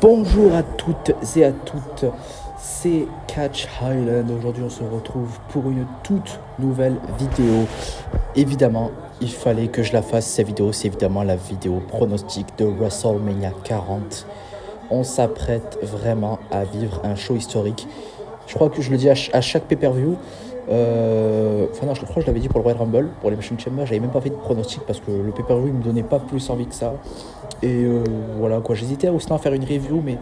Bonjour à toutes et à toutes, c'est Catch Highland. Aujourd'hui, on se retrouve pour une toute nouvelle vidéo. Évidemment, il fallait que je la fasse, cette vidéo. C'est évidemment la vidéo pronostic de WrestleMania 40. On s'apprête vraiment à vivre un show historique. Je crois que je le dis à chaque pay-per-view. Enfin non, je crois que je l'avais dit pour le Royal Rumble, pour l'Elimination Chamber, j'avais même pas fait de pronostic parce que le pay-per-view il me donnait pas plus envie que ça. Et voilà quoi, j'hésitais aussi à faire une review, mais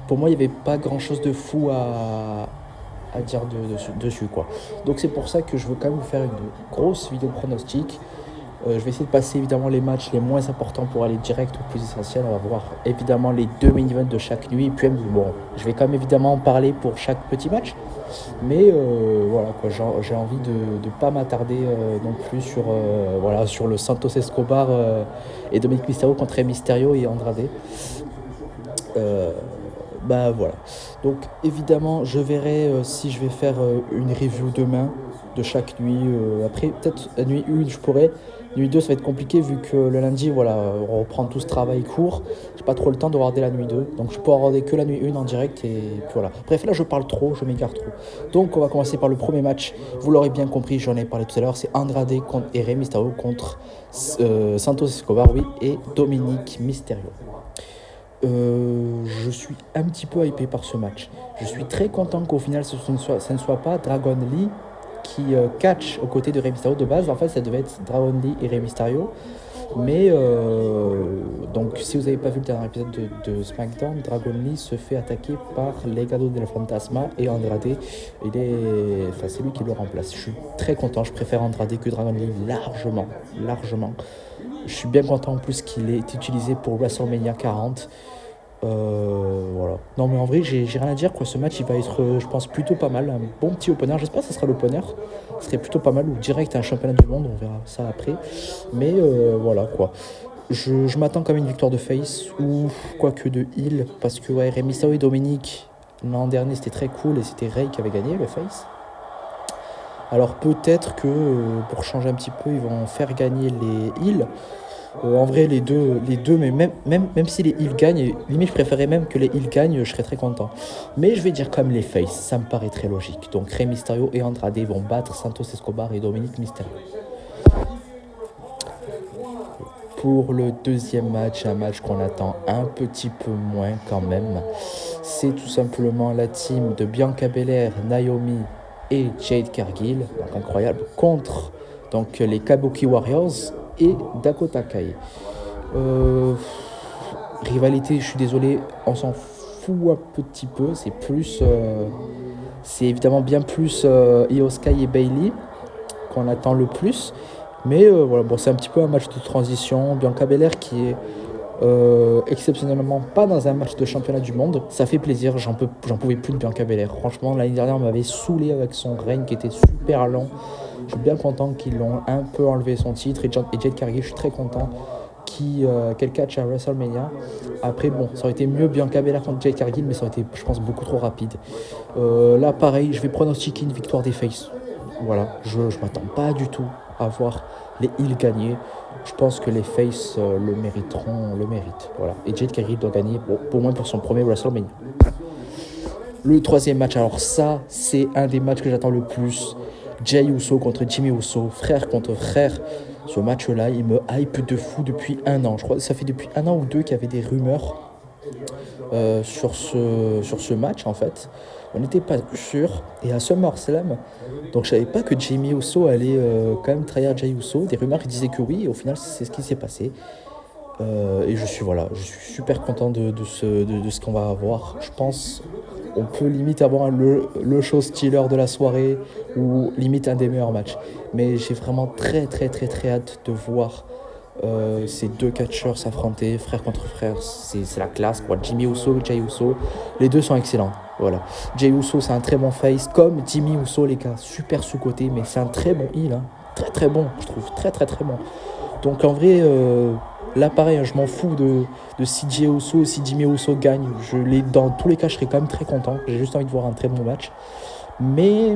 pour moi il n'y avait pas grand chose de fou à dire dessus quoi. Donc c'est pour ça que je veux quand même vous faire une grosse vidéo pronostic. Je vais essayer de passer évidemment les matchs les moins importants pour aller direct au plus essentiel. On va voir évidemment les deux main events de chaque nuit. Et puis bon, je vais quand même évidemment en parler pour chaque petit match. Mais voilà quoi, j'ai envie de pas m'attarder non plus sur le Santos Escobar et Dominic Mysterio contre Rey Mysterio et Andrade. Bah voilà. Donc évidemment, je verrai si je vais faire une review demain de chaque nuit. Après, peut-être la nuit 1, je pourrais. Nuit 2, ça va être compliqué vu que le lundi, voilà, on reprend tout ce travail court. J'ai pas trop le temps de regarder la nuit 2. Donc je peux regarder que la nuit 1 en direct et puis voilà. Bref, là je parle trop, je m'égare trop. Donc on va commencer par le premier match. Vous l'aurez bien compris, j'en ai parlé tout à l'heure. C'est Andrade et Rey Mysterio contre Santos Escobar, oui, et Dominic Mysterio. Je suis un petit peu hypé par ce match. Je suis très content qu'au final ce ne soit pas Dragon Lee qui catch aux côtés de Rey Mysterio de base. En fait, ça devait être Dragon Lee et Rey Mysterio. Mais donc, si vous n'avez pas vu le dernier épisode de SmackDown, Dragon Lee se fait attaquer par Legado del Fantasma et Andrade. C'est lui qui le remplace. Je suis très content. Je préfère Andrade que Dragon Lee largement, largement. Je suis bien content en plus qu'il ait été utilisé pour WrestleMania 40. Voilà. Non mais en vrai j'ai rien à dire quoi. Ce match il va être je pense plutôt pas mal. Un bon petit opener. J'espère que ce sera l'opener. Ce serait plutôt pas mal ou direct un championnat du monde. On verra ça après. Mais voilà quoi. Je m'attends quand même une victoire de face ou quoique de heel. Parce que ouais, Rey Mysterio et Dominic l'an dernier c'était très cool et c'était Rey qui avait gagné le face. Alors peut-être que pour changer un petit peu ils vont faire gagner les heels. En vrai, les deux, mais même si les heels gagnent, limite je préférais même que les heels gagnent, je serais très content. Mais je vais dire comme les faces, ça me paraît très logique. Donc Rey Mysterio et Andrade vont battre Santos Escobar et Dominic Mysterio. Pour le deuxième match, un match qu'on attend un petit peu moins quand même, c'est tout simplement la team de Bianca Belair, Naomi et Jade Cargill, donc incroyable, contre donc, les Kabuki Warriors et Dakota Kai. Rivalité, je suis désolé, on s'en fout un petit peu. C'est évidemment bien plus Io Sky et Bayley qu'on attend le plus. Mais voilà, bon, c'est un petit peu un match de transition. Bianca Belair qui est exceptionnellement pas dans un match de championnat du monde. Ça fait plaisir, j'en pouvais plus de Bianca Belair. Franchement, l'année dernière, on m'avait saoulé avec son règne qui était super long. Je suis bien content qu'ils l'ont un peu enlevé son titre. Et Jade Cargill, je suis très content qu'elle catch à WrestleMania. Après, bon, ça aurait été mieux Bianca Belair contre Jade Cargill, mais ça aurait été, je pense, beaucoup trop rapide. Là, pareil, je vais pronostiquer une victoire des Faces. Voilà, je m'attends pas du tout à voir les heels gagner. Je pense que les Faces le méritent. Voilà. Et Jade Cargill doit gagner pour moins pour son premier WrestleMania. Le troisième match, alors ça, c'est un des matchs que j'attends le plus. Jey Uso contre Jimmy Uso, frère contre frère. Ce match-là, il me hype de fou depuis un an. Je crois que ça fait depuis un an ou deux qu'il y avait des rumeurs sur ce match, en fait. On n'était pas sûr. Et à SummerSlam, donc je savais pas que Jimmy Uso allait quand même trahir Jey Uso. Des rumeurs qui disaient que oui, et au final, c'est ce qui s'est passé. Et je suis super content de ce qu'on va avoir. Je pense on peut limite avoir le show stealer de la soirée ou limite un des meilleurs matchs. Mais j'ai vraiment très très très très hâte de voir ces deux catcheurs s'affronter, frère contre frère. C'est la classe quoi. Jimmy Uso, Jey Uso, les deux sont excellents. Voilà. Jey Uso c'est un très bon face, comme Jimmy Uso les gars, super sous-côté, mais c'est un très bon heel, hein. Très très bon, je trouve, très très très bon. Donc en vrai, là pareil, je m'en fous de si Jey Uso, si Jimmy Uso gagne. Dans tous les cas, je serais quand même très content. J'ai juste envie de voir un très bon match. Mais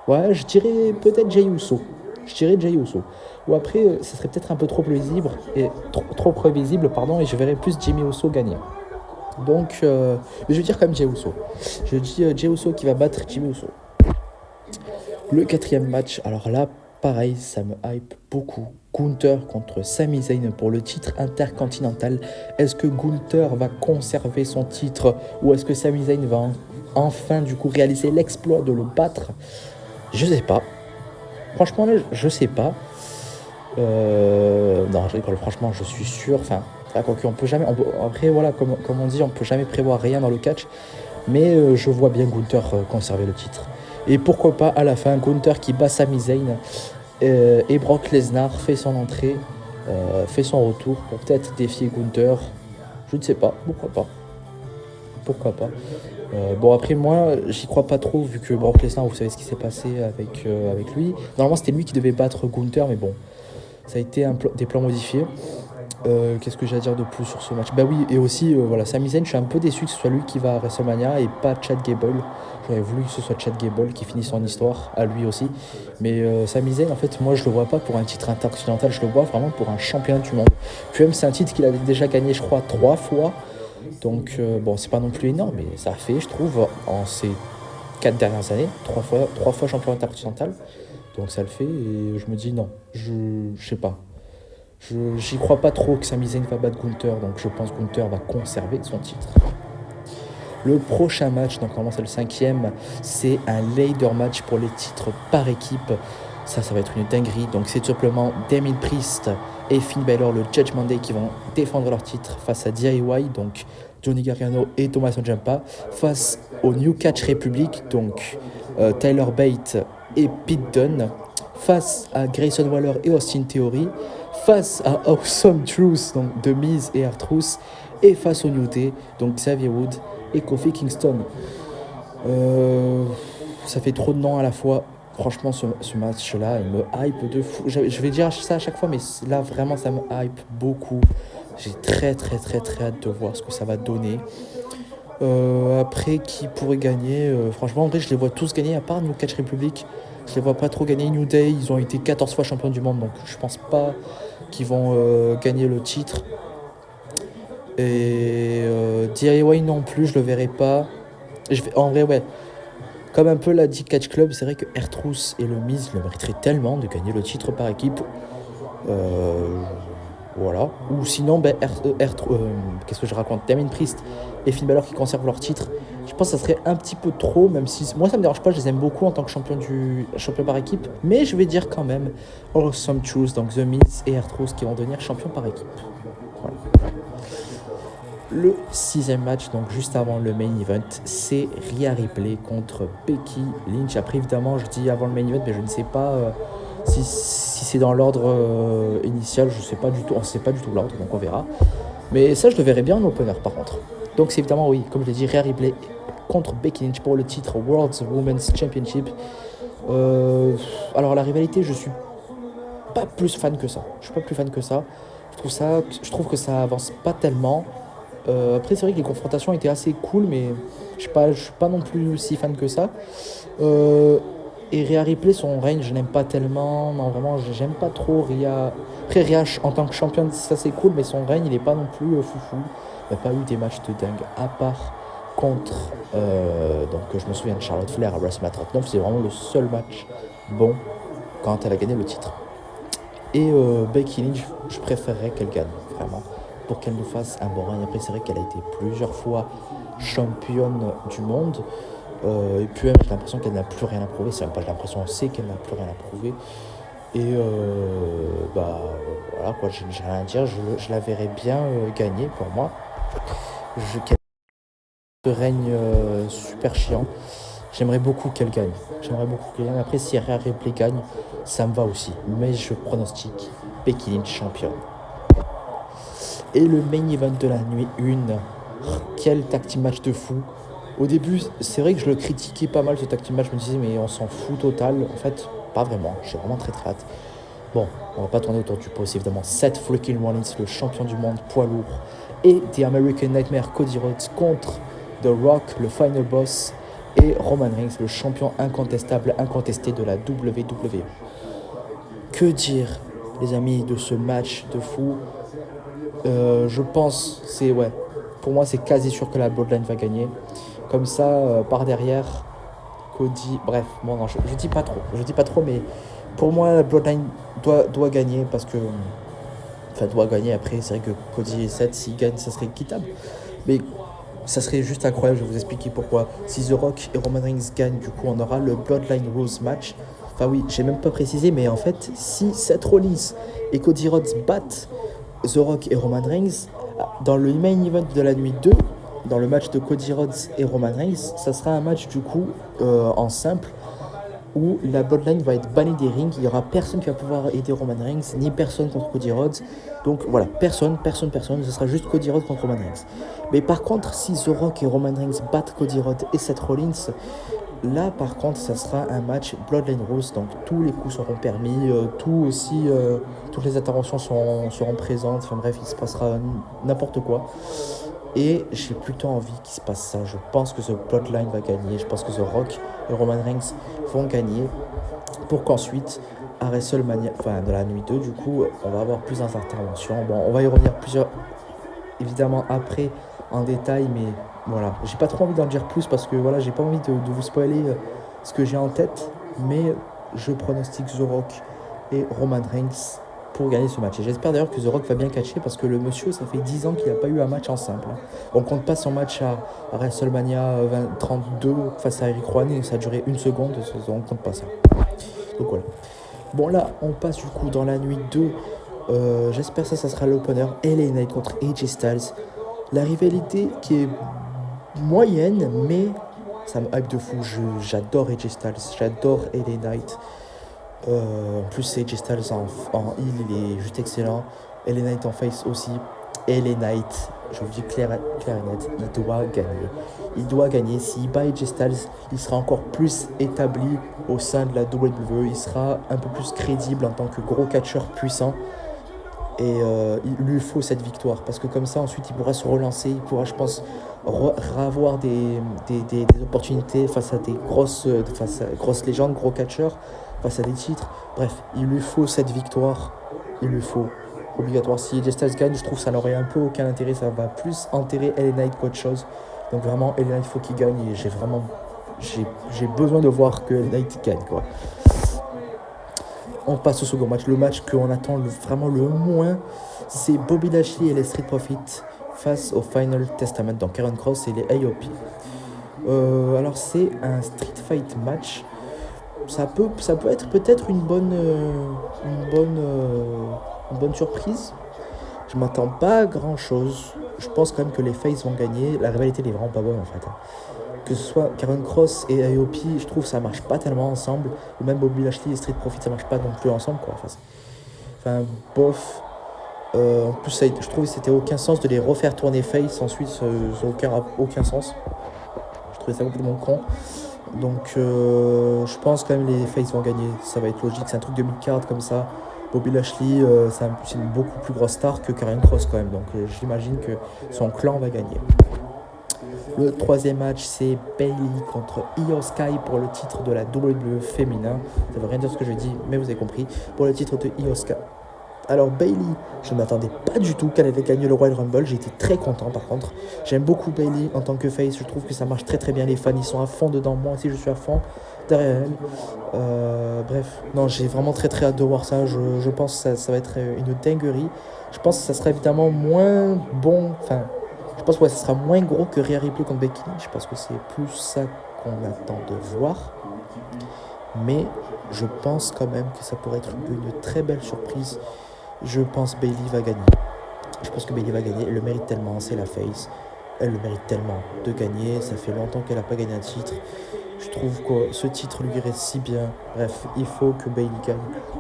ouais, je dirais peut-être Jey Uso. je dirais Jey Uso. Ou après, ce serait peut-être un peu trop prévisible, trop prévisible, pardon, et je verrais plus Jimmy Uso gagner. Donc, mais je vais dire quand même Jey Uso. Je dis Jey Uso qui va battre Jimmy Uso. Le quatrième match, alors là, pareil, ça me hype beaucoup. Gunther contre Sami Zayn pour le titre intercontinental. Est-ce que Gunther va conserver son titre ou est-ce que Sami Zayn va enfin du coup réaliser l'exploit de le battre? Je sais pas. Franchement, là, je sais pas. Non, je rigole. Franchement, je suis sûr. Enfin, on peut jamais. Après, voilà, comme on dit, on peut jamais prévoir rien dans le catch. Mais je vois bien Gunther conserver le titre. Et pourquoi pas à la fin, Gunther qui bat Sami Zayn et Brock Lesnar fait son entrée, fait son retour pour peut-être défier Gunther. Je ne sais pas, pourquoi pas. Pourquoi pas. Bon après moi j'y crois pas trop vu que Brock Lesnar, vous savez ce qui s'est passé avec lui. Normalement c'était lui qui devait battre Gunther mais bon, ça a été des plans modifiés. Qu'est-ce que j'ai à dire de plus sur ce match? Bah oui, et aussi, voilà, Sami Zayn, je suis un peu déçu que ce soit lui qui va à WrestleMania et pas Chad Gable. J'aurais voulu que ce soit Chad Gable qui finisse son histoire, à lui aussi. Mais Sami Zayn, en fait, moi, je le vois pas pour un titre intercontinental, je le vois vraiment pour un champion du monde. Puis même, c'est un titre qu'il a déjà gagné, je crois, 3 fois. Donc, bon, c'est pas non plus énorme, mais ça a fait, je trouve, en ces 4 dernières années, 3 fois champion intercontinental. Donc ça le fait, et je me dis non, je sais pas. J'y crois pas trop que Sami Zayn va battre Gunther, donc je pense que Gunther va conserver son titre. Le prochain match, donc normalement c'est le 5e, c'est un ladder match pour les titres par équipe. Ça va être une dinguerie. Donc c'est tout simplement Damien Priest et Finn Balor, le Judgment Day, qui vont défendre leur titre face à DIY, donc Johnny Gargano et Tommaso Ciampa, face au New Catch Republic, donc Tyler Bate et Pete Dunne, face à Grayson Waller et Austin Theory, face à Awesome Truth, donc The Miz et R-Truth, et face au New Day, donc Xavier Wood et Kofi Kingston. Ça fait trop de noms à la fois. Franchement, ce match-là, il me hype de fou. Je vais dire ça à chaque fois, mais là, vraiment, ça me hype beaucoup. J'ai très hâte de voir ce que ça va donner. Après, qui pourrait gagner franchement, en vrai, je les vois tous gagner, à part New Catch Republic. Je les vois pas trop gagner. New Day, ils ont été 14 fois champions du monde, donc je pense pas qu'ils vont gagner le titre. Et DIY non plus, je le verrai pas. En vrai, ouais. Comme un peu l'a dit Catch Club, c'est vrai que R-Truth et le Miz le mériteraient tellement de gagner le titre par équipe. Voilà. Ou sinon, qu'est-ce que je raconte? Damien Priest et Finn Balor qui conservent leur titre. Je pense que ça serait un petit peu trop, même si moi ça me dérange pas, je les aime beaucoup en tant que champion par équipe. Mais je vais dire quand même Awesome Truth, donc The Miz et R-Truth qui vont devenir champions par équipe. Voilà. Le 6e match, donc juste avant le main event, c'est Rhea Ripley contre Becky Lynch. Après, évidemment, je dis avant le main event, mais je ne sais pas si c'est dans l'ordre initial. Je sais pas du tout, on ne sait pas du tout l'ordre, donc on verra. Mais ça, je le verrai bien en opener, par contre. Donc c'est évidemment, oui, comme je l'ai dit, Rhea Ripley contre Becky Lynch pour le titre World Women's Championship. Alors la rivalité, je suis pas plus fan que ça. Je suis pas plus fan que ça. Je trouve que ça avance pas tellement. Après c'est vrai que les confrontations étaient assez cool, mais je suis pas non plus si fan que ça. Et Rhea Ripley, son règne, je n'aime pas tellement. Non, vraiment, j'aime pas trop Rhea. Après Rhea en tant que championne, ça c'est cool, mais son règne, il est pas non plus foufou. Il n'y a pas eu des matchs de dingue, à part contre donc je me souviens de Charlotte Flair à WrestleMania 39. C'est vraiment le seul match bon quand elle a gagné le titre. Et Becky Lynch, je préférerais qu'elle gagne, vraiment, pour qu'elle nous fasse un bon règne. Après, c'est vrai qu'elle a été plusieurs fois championne du monde. Et puis même, j'ai l'impression qu'elle n'a plus rien à prouver. C'est même pas j'ai l'impression, on sait qu'elle n'a plus rien à prouver. Et voilà, quoi, j'ai rien à dire. Je la verrais bien gagner pour moi. Qu'elle règne super chiant. J'aimerais beaucoup qu'elle gagne. Après, si Rhea Ripley gagne, ça me va aussi. Mais je pronostique Becky Lynch championne. Et le main event de la nuit 1. Quel tag team match de fou. Au début, c'est vrai que je le critiquais pas mal ce tag team match. Je me disais, mais on s'en fout total. En fait, pas vraiment. J'ai vraiment très hâte. Bon, on va pas tourner autour du pot. C'est évidemment Seth freaking Rollins, le champion du monde poids lourd. Et The American Nightmare Cody Rhodes contre The Rock, le final boss. Et Roman Reigns, le champion incontesté de la WWE. que dire, les amis, de ce match de fou. Je pense, pour moi, c'est quasi sûr que la Bloodline va gagner. Comme ça, par derrière, Cody. Bref, bon, non, je dis pas trop. Je dis pas trop, mais pour moi, la Bloodline doit gagner parce que. Enfin, doit gagner. Après, c'est vrai que Cody et Seth, s'ils gagnent, ça serait équitable. Mais ça serait juste incroyable. Je vais vous expliquer pourquoi. Si The Rock et Roman Reigns gagnent, du coup, on aura le Bloodline Rose match. Enfin, oui, j'ai même pas précisé, mais en fait, si Seth Rollins et Cody Rhodes battent The Rock et Roman Reigns, dans le main event de la nuit 2, dans le match de Cody Rhodes et Roman Reigns, ça sera un match du coup en simple où la Bloodline va être bannie des rings. Il n'y aura personne qui va pouvoir aider Roman Reigns, ni personne contre Cody Rhodes. Donc voilà, personne. Ce sera juste Cody Rhodes contre Roman Reigns. Mais par contre, si The Rock et Roman Reigns battent Cody Rhodes et Seth Rollins, là par contre, ça sera un match Bloodline Rose. Donc tous les coups seront permis, toutes les interventions seront présentes. Enfin bref, il se passera n'importe quoi. Et j'ai plutôt envie qu'il se passe ça. Je pense que The Bloodline va gagner. Je pense que The Rock et Roman Reigns vont gagner. Pour qu'ensuite, à WrestleMania, enfin de la nuit 2, du coup, on va avoir plusieurs interventions. Bon, on va y revenir évidemment après en détail, mais voilà. J'ai pas trop envie d'en dire plus parce que voilà, j'ai pas envie de vous spoiler ce que j'ai en tête. Mais je pronostique The Rock et Roman Reigns pour gagner ce match. Et j'espère d'ailleurs que The Rock va bien catcher parce que le monsieur, ça fait 10 ans qu'il n'a pas eu un match en simple. On compte pas son match à WrestleMania 32 face à Eric Rowan et ça a duré 1 seconde, on compte pas ça. Donc voilà. Bon là, on passe du coup dans la nuit 2. J'espère ça sera l'opener. LA Knight contre AJ Styles. La rivalité qui est moyenne, mais ça me hype de fou. J'adore AJ Styles, j'adore LA Knight. En plus, AJ Styles en heel, il est juste excellent. LA Knight en face aussi. LA Knight, je vous dis clair et net, il doit gagner. Il doit gagner. S'il bat AJ Styles, il sera encore plus établi au sein de la WWE. Il sera un peu plus crédible en tant que gros catcheur puissant. Et il lui faut cette victoire. Parce que comme ça, ensuite, il pourra se relancer. Il pourra, je pense, avoir des opportunités face à des grosses légendes, gros catcheurs, face à des titres. Bref, il lui faut cette victoire. Il lui faut obligatoire. Si AJ Styles gagne, je trouve que ça n'aurait un peu aucun intérêt. Ça va plus enterrer LA Knight qu'autre chose. Donc vraiment, LA Knight, il faut qu'il gagne. Et j'ai besoin de voir que LA Knight gagne, quoi. On passe au second match. Le match qu'on attend vraiment le moins, c'est Bobby Lashley et les Street Profits face au Final Testament, donc Karrion Kross et les AOP. Alors c'est un Street Fight match. Ça peut être peut-être une bonne surprise. Je m'attends pas à grand chose. Je pense quand même que les faces vont gagner. La rivalité n'est vraiment pas bonne en fait. Que ce soit Karrion Kross et AOP, je trouve que ça marche pas tellement ensemble. Ou même Bobby Lashley et Street Profits, ça marche pas non plus ensemble, quoi. Enfin bof. En plus, je trouve que c'était aucun sens de les refaire tourner face ensuite, ça n'a aucun sens. Je trouvais ça complètement con. Donc je pense quand même les faces vont gagner. Ça va être logique, c'est un truc de mid-card comme ça. Bobby Lashley, c'est une beaucoup plus grosse star que Karrion Kross quand même. Donc j'imagine que son clan va gagner. Le troisième match, c'est Bayley contre Io Sky pour le titre de la WWE féminin. Ça veut rien dire ce que je dis, mais vous avez compris. Pour le titre de Io Sky. Alors Bayley, je ne m'attendais pas du tout qu'elle allait gagner le Royal Rumble. J'ai été très content par contre. J'aime beaucoup Bayley en tant que face. Je trouve que ça marche très très bien. Les fans, ils sont à fond dedans. Moi aussi, je suis à fond derrière elle. Bref, non, j'ai vraiment très très hâte de voir ça. Je pense que ça va être une dinguerie. Je pense que ça sera évidemment moins bon. Enfin, je pense que ça sera moins gros que Rhea Ripley contre Becky Lynch. Je pense que c'est plus ça qu'on attend de voir. Mais je pense quand même que ça pourrait être une très belle surprise. Je pense que Bayley va gagner. Je pense que Bayley va gagner. Elle le mérite tellement, c'est la face. Elle le mérite tellement de gagner. Ça fait longtemps qu'elle n'a pas gagné un titre. Je trouve que ce titre lui reste si bien. Bref, il faut que Bayley gagne.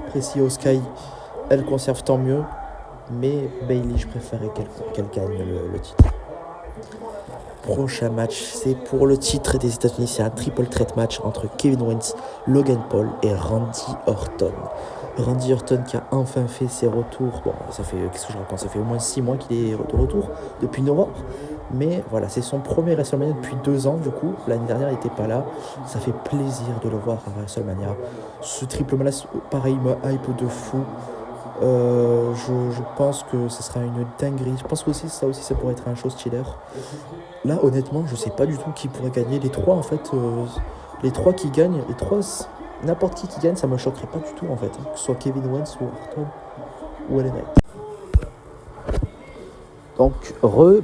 Après, si Io Sky, elle conserve, tant mieux. Mais Bayley, je préférais qu'elle gagne le titre. Prochain match, c'est pour le titre des États-Unis. C'est un triple threat match entre Kevin Owens, Logan Paul et Randy Orton. Randy Orton qui a enfin fait ses retours. Bon, ça fait, qu'est-ce que je raconte ? Ça fait au moins 6 mois qu'il est de retour, depuis novembre. Mais voilà, c'est son premier WrestleMania depuis 2 ans, du coup. L'année dernière, il n'était pas là. Ça fait plaisir de le voir à WrestleMania. Ce triple menace, pareil, me hype de fou. Je pense que ce sera une dinguerie. Je pense que ça pourrait être un show stealer. Là, honnêtement, je sais pas du tout qui pourrait gagner. Les trois, en fait, les trois qui gagnent, n'importe qui gagne, ça me choquerait pas du tout, en fait. Que ce soit Kevin Owens ou Orton ou LA Knight. Donc,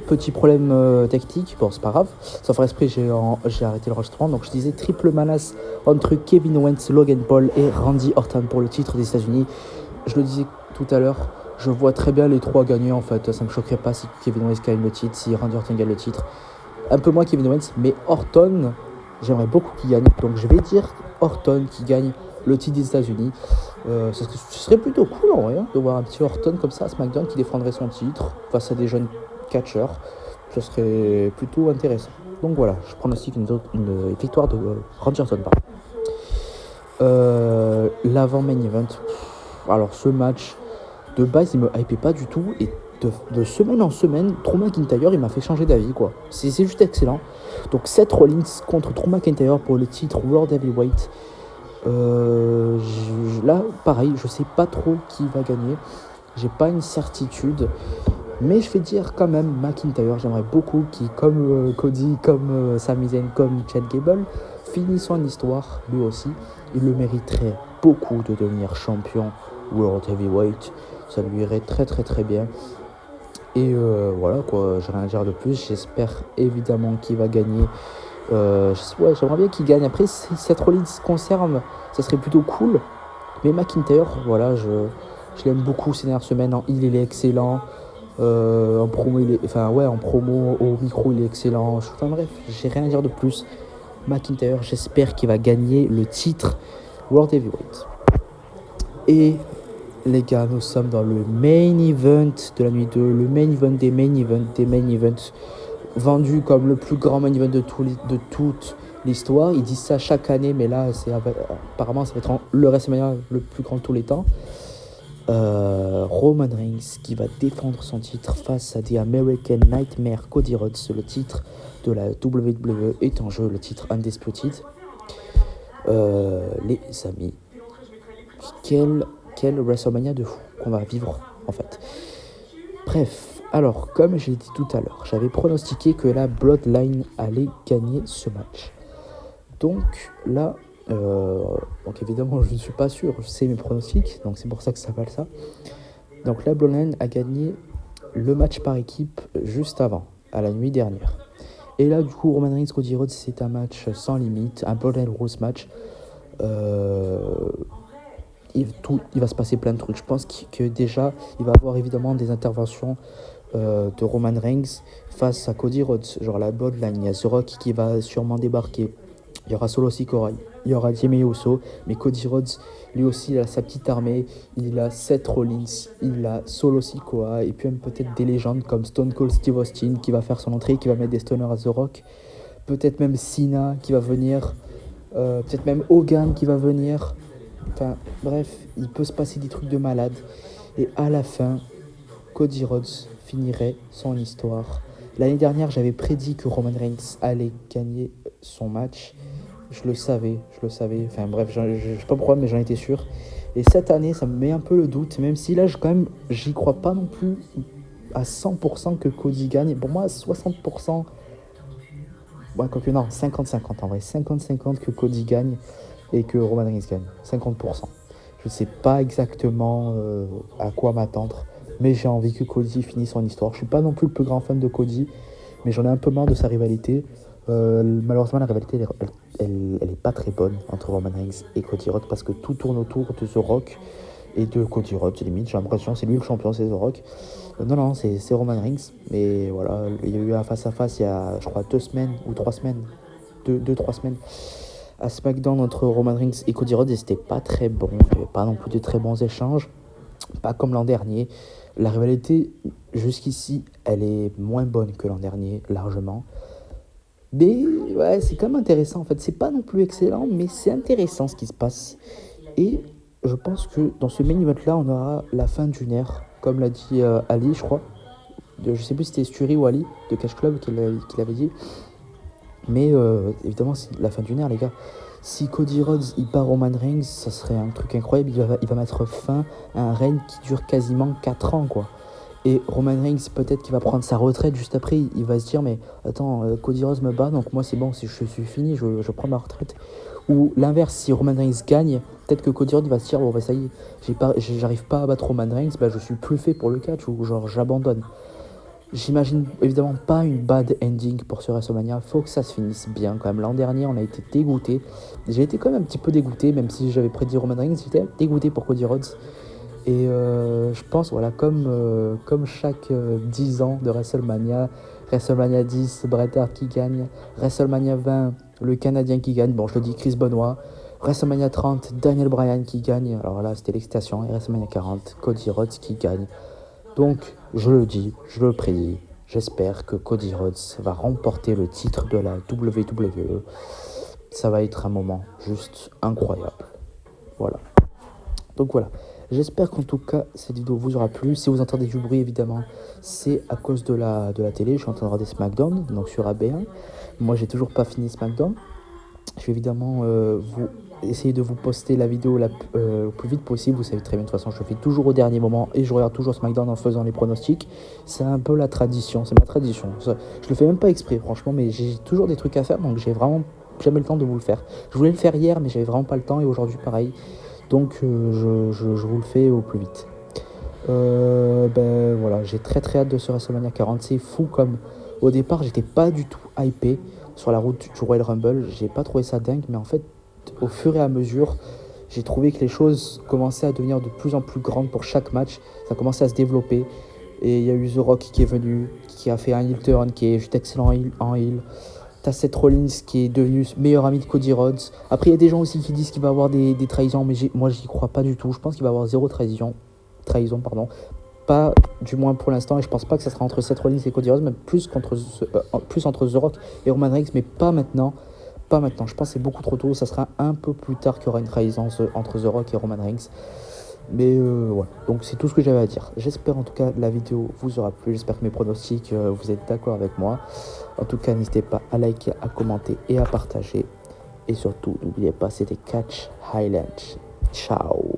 petit problème technique, bon c'est pas grave, sans faire esprit j'ai arrêté l'enregistrement, donc je disais triple menace entre Kevin Owens, Logan Paul et Randy Orton pour le titre des États-Unis. Je le disais tout à l'heure, je vois très bien les trois gagner en fait, ça me choquerait pas si Kevin Owens gagne le titre, si Randy Orton gagne le titre. Un peu moins Kevin Owens, mais Orton, j'aimerais beaucoup qu'il gagne, donc je vais dire Orton qui gagne le titre des États-Unis. Ce serait plutôt cool en vrai, de voir un petit Orton comme ça à SmackDown qui défendrait son titre face à des jeunes catcheurs. Ce serait plutôt intéressant. Donc voilà, je pronostique une victoire de Randy Orton. L'avant main event. Alors ce match de base il me hypait pas du tout et de semaine en semaine, Drew McIntyre il m'a fait changer d'avis quoi. C'est juste excellent. Donc Seth Rollins contre Drew McIntyre pour le titre World Heavyweight. Là, pareil, je sais pas trop qui va gagner. J'ai pas une certitude. Mais je vais dire quand même McIntyre. J'aimerais beaucoup qu'il, comme Cody, comme Sami Zayn, comme Chad Gable, finisse son histoire, lui aussi. Il le mériterait beaucoup de devenir champion World Heavyweight. Ça lui irait très très très bien. Et voilà quoi, j'ai rien à dire de plus. J'espère évidemment qu'il va gagner. J'aimerais bien qu'il gagne. Après, si cette Rollins conserve, ça serait plutôt cool. Mais McIntyre, voilà, je l'aime beaucoup ces dernières semaines. En heel, il est excellent. En promo, en promo, au micro, il est excellent. Enfin bref, j'ai rien à dire de plus. McIntyre, j'espère qu'il va gagner le titre World Heavyweight. Et les gars, nous sommes dans le main event de la nuit 2, le main event des main events, vendu comme le plus grand main event de toute l'histoire. Ils disent ça chaque année, mais là, apparemment, ça va être le WrestleMania le plus grand de tous les temps. Roman Reigns qui va défendre son titre face à The American Nightmare Cody Rhodes. Le titre de la WWE est en jeu, le titre Undisputed. Les amis, quel WrestleMania de fou qu'on va vivre en fait. Bref, alors comme j'ai dit tout à l'heure, j'avais pronostiqué que la Bloodline allait gagner ce match. Donc là, donc évidemment je ne suis pas sûr, je sais mes pronostics, donc c'est pour ça que ça s'appelle ça. Donc la Bloodline a gagné le match par équipe juste avant, à la nuit dernière. Et là du coup Roman Reigns Cody Rhodes, c'est un match sans limite, un Bloodline Rules match. Il va se passer plein de trucs. Je pense que déjà il va y avoir évidemment des interventions de Roman Reigns face à Cody Rhodes, genre la Bloodline. Il y a The Rock qui va sûrement débarquer. Il y aura Solo Sikoa, il y aura Jimmy Uso, mais Cody Rhodes, lui aussi, il a sa petite armée. Il a Seth Rollins, il a Solo Sikoa, et puis même peut-être des légendes comme Stone Cold Steve Austin qui va faire son entrée, qui va mettre des stoners à The Rock. Peut-être même Cena qui va venir, peut-être même Hogan qui va venir. Enfin, bref, il peut se passer des trucs de malade. Et à la fin, Cody Rhodes finirait son histoire. L'année dernière, j'avais prédit que Roman Reigns allait gagner son match. Je le savais. Enfin bref, je sais pas pourquoi, mais j'en étais sûr. Et cette année, ça me met un peu le doute, même si là, j'y crois pas non plus à 100% que Cody gagne. Pour moi, 60%, ouais, quoique non, 50-50 en vrai. 50-50 que Cody gagne et que Roman Reigns gagne. 50%. Je sais pas exactement à quoi m'attendre, mais j'ai envie que Cody finisse son histoire. Je suis pas non plus le plus grand fan de Cody, mais j'en ai un peu marre de sa rivalité. Malheureusement, la rivalité, elle est pas très bonne entre Roman Reigns et Cody Rhodes parce que tout tourne autour de The Rock et de Cody Rhodes, limite. J'ai l'impression que c'est lui le champion, c'est The Rock. Non, c'est Roman Reigns. Mais voilà, il y a eu un face-à-face il y a, je crois, 2 semaines ou 3 semaines. 2-3 semaines à SmackDown entre Roman Reigns et Cody Rhodes et c'était pas très bon. Il n'y avait pas non plus de très bons échanges. Pas comme l'an dernier. La rivalité, jusqu'ici, elle est moins bonne que l'an dernier, largement. Mais ouais, c'est quand même intéressant en fait. C'est pas non plus excellent, mais c'est intéressant ce qui se passe. Et je pense que dans ce main event là, on aura la fin d'une ère, comme l'a dit Ali, je crois. je sais plus si c'était Sturi ou Ali de Cash Club qui l'avait dit. Mais évidemment, c'est la fin d'une ère, les gars. Si Cody Rhodes il bat Roman Reigns, ça serait un truc incroyable. Il va mettre fin à un règne qui dure quasiment 4 ans, quoi. Et Roman Reigns, peut-être qu'il va prendre sa retraite juste après. Il va se dire, mais attends, Cody Rhodes me bat, donc moi c'est bon, je suis fini, je prends ma retraite. Ou l'inverse, si Roman Reigns gagne, peut-être que Cody Rhodes va se dire, bon bah ça y est, j'arrive pas à battre Roman Reigns, bah je suis plus fait pour le catch, ou genre j'abandonne. J'imagine évidemment pas une bad ending pour ce WrestleMania. Faut que ça se finisse bien quand même. L'an dernier, on a été dégoûté. J'ai été quand même un petit peu dégoûté, même si j'avais prédit Roman Reigns, j'étais dégoûté pour Cody Rhodes. Et je pense, voilà, comme chaque 10 ans de WrestleMania 10, Bret Hart qui gagne. WrestleMania 20, le Canadien qui gagne. Bon, je le dis, Chris Benoit. WrestleMania 30, Daniel Bryan qui gagne. Alors là, c'était l'excitation. Et WrestleMania 40, Cody Rhodes qui gagne. Donc, je le dis, je le prédis, j'espère que Cody Rhodes va remporter le titre de la WWE. Ça va être un moment juste incroyable. Voilà. Donc voilà. J'espère qu'en tout cas, cette vidéo vous aura plu. Si vous entendez du bruit, évidemment, c'est à cause de la télé. Je suis en train de regarder SmackDown, donc sur AB1. Moi, j'ai toujours pas fini SmackDown. Je vais évidemment essayer de vous poster la vidéo le plus vite possible. Vous savez très bien, de toute façon, je le fais toujours au dernier moment et je regarde toujours SmackDown en faisant les pronostics. C'est un peu la tradition, c'est ma tradition. Je le fais même pas exprès, franchement, mais j'ai toujours des trucs à faire, donc j'ai vraiment jamais le temps de vous le faire. Je voulais le faire hier, mais j'avais vraiment pas le temps, et aujourd'hui, pareil. Donc, je vous le fais au plus vite. Voilà, j'ai très très hâte de ce WrestleMania 40. C'est fou comme au départ, j'étais pas du tout hypé sur la route du Royal Rumble. J'ai pas trouvé ça dingue, mais en fait, au fur et à mesure, j'ai trouvé que les choses commençaient à devenir de plus en plus grandes pour chaque match. Ça commençait à se développer. Et il y a eu The Rock qui est venu, qui a fait un heel turn, qui est juste excellent en heel. T'as Seth Rollins qui est devenu meilleur ami de Cody Rhodes. Après, il y a des gens aussi qui disent qu'il va avoir des trahisons, mais moi, j'y crois pas du tout. Je pense qu'il va avoir zéro trahison, pas du moins pour l'instant, et je pense pas que ça sera entre Seth Rollins et Cody Rhodes, mais plus entre The Rock et Roman Reigns, mais pas maintenant. Je pense que c'est beaucoup trop tôt. Ça sera un peu plus tard qu'il y aura une trahison entre The Rock et Roman Reigns. Mais voilà, donc c'est tout ce que j'avais à dire. J'espère en tout cas que la vidéo vous aura plu. J'espère que mes pronostics, vous êtes d'accord avec moi. En tout cas, n'hésitez pas à liker, à commenter et à partager. Et surtout, n'oubliez pas, c'était Catch Highland. Ciao.